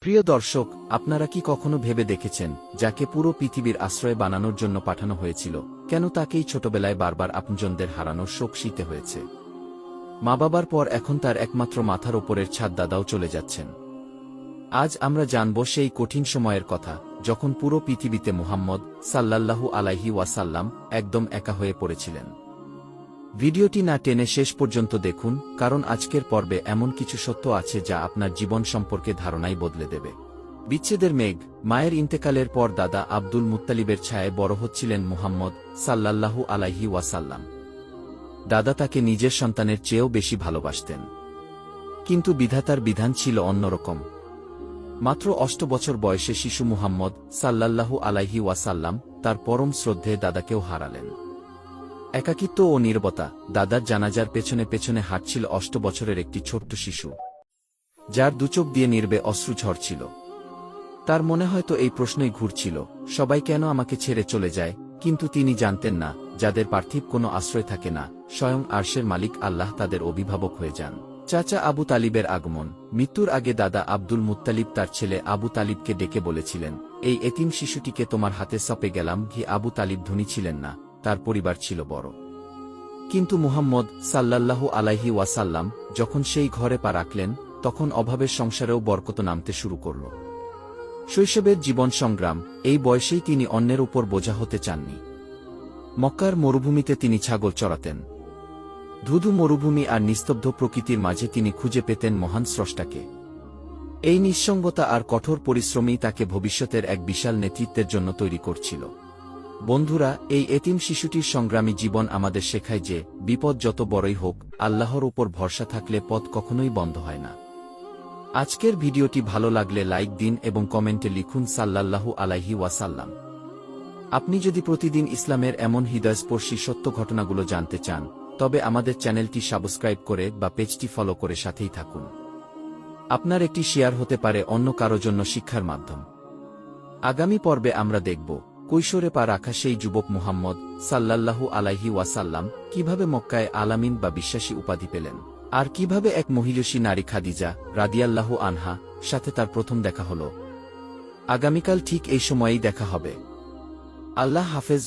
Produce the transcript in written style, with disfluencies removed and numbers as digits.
প্রিয় দর্শক, আপনারা কি কখনো ভেবে দেখেছেন যাকে পুরো পৃথিবীর আশ্রয় বানানোর জন্য পাঠানো হয়েছিল, কেন তাকেই ছোটবেলায় বারবার আপনজনদের হারানোর শোক সইতে হয়েছে? মা বাবার পর এখন তার একমাত্র মাথার ওপরের ছাদ দাদাও চলে যাচ্ছেন। আজ আমরা জানব সেই কঠিন সময়ের কথা, যখন পুরো পৃথিবীতে মুহাম্মদ সাল্লাল্লাহু আলাইহি ওয়াসাল্লাম একদম একা হয়ে পড়েছিলেন। ভিডিওটি না টেনে শেষ পর্যন্ত দেখুন, কারণ আজকের পর্বে এমন কিছু সত্য আছে যা আপনার জীবন সম্পর্কে ধারণাই বদলে দেবে। বিচ্ছেদের মেঘ। মায়ের ইন্তেকালের পর দাদা আব্দুল মুত্তালিবের ছায়ায় বড় হচ্ছিলেন মুহাম্মদ সাল্লাল্লাহু আলাইহি ওয়াসাল্লাম। দাদা তাকে নিজের সন্তানের চেয়েও বেশি ভালোবাসতেন। কিন্তু বিধাতার বিধান ছিল অন্যরকম। মাত্র ৮ বছর বয়সে শিশু মুহাম্মদ সাল্লাল্লাহু আলাইহি ওয়াসাল্লাম তার পরম শ্রদ্ধেয় দাদাকেও হারালেন। একাকিত্ব ও নীরবতা। দাদার জানাজার পেছনে পেছনে হাঁটছিল ৮ বছরের একটি ছোট্ট শিশু, যার দুচোখ দিয়ে নির্বে অশ্রু ঝরছিল। তার মনে হয়তো এই প্রশ্নই ঘুরছিল, সবাই কেন আমাকে ছেড়ে চলে যায়? কিন্তু তিনি জানতেন না, যাদের পার্থিব কোনো আশ্রয় থাকে না, স্বয়ং আরশের মালিক আল্লাহ তাদের অভিভাবক হয়ে যান। চাচা আবু তালিবের আগমন। মৃত্যুর আগে দাদা আব্দুল মুত্তালিব তার ছেলে আবু তালিবকে ডেকে বলেছিলেন, এই এতিম শিশুটিকে তোমার হাতে সঁপে গেলাম। আবু তালিব ধনী ছিলেন না, তার পরিবার ছিল বড়। কিন্তু মুহাম্মদ সাল্লাল্লাহু আলাইহি ওয়াসাল্লাম যখন সেই ঘরে পা রাখলেন, তখন অভাবের সংসারেও বরকত নামতে শুরু করল। শৈশবের জীবন সংগ্রাম। এই বয়সেই তিনি অন্যের উপর বোঝা হতে চাননি। মক্কার মরুভূমিতে তিনি ছাগল চড়াতেন। ধুধু মরুভূমি আর নিস্তব্ধ প্রকৃতির মাঝে তিনি খুঁজে পেতেন মহান স্রষ্টাকে। এই নিঃসঙ্গতা আর কঠোর পরিশ্রমই তাকে ভবিষ্যতের এক বিশাল নেতৃত্বের জন্য তৈরি করছিল। বন্ধুরা, এই এতিম শিশুটির সংগ্রামী জীবন আমাদের শেখায় যে, বিপদ যত বড়ই হোক, আল্লাহর উপর ভরসা থাকলে পথ কখনোই বন্ধ হয় না। আজকের ভিডিওটি ভালো লাগলে লাইক দিন এবং কমেন্টে লিখুন সাল্লাল্লাহু আলাইহি ওয়াসাল্লাম। আপনি যদি প্রতিদিন ইসলামের এমন হৃদয়স্পর্শী সত্য ঘটনাগুলো জানতে চান, তবে আমাদের চ্যানেলটি সাবস্ক্রাইব করে বা পেজটি ফলো করে সাথেই থাকুন। আপনার একটি শেয়ার হতে পারে অন্য কারো জন্য শিক্ষার মাধ্যম। আগামী পর্বে আমরা দেখব, কৈশোরে পা রাখা সেই যুবক মুহাম্মদ সাল্লাল্লাহু আলাইহি ওয়াসাল্লাম কিভাবে মক্কায় আলামিন বা বিশ্বাসী উপাধি পেলেন, আর কিভাবে এক মহিষী নারী খাদিজা রাদিয়াল্লাহু আনহা সাথে তার প্রথম দেখা হল। আগামীকাল ঠিক এই সময়েই দেখা হবে। আল্লাহ হাফেজ।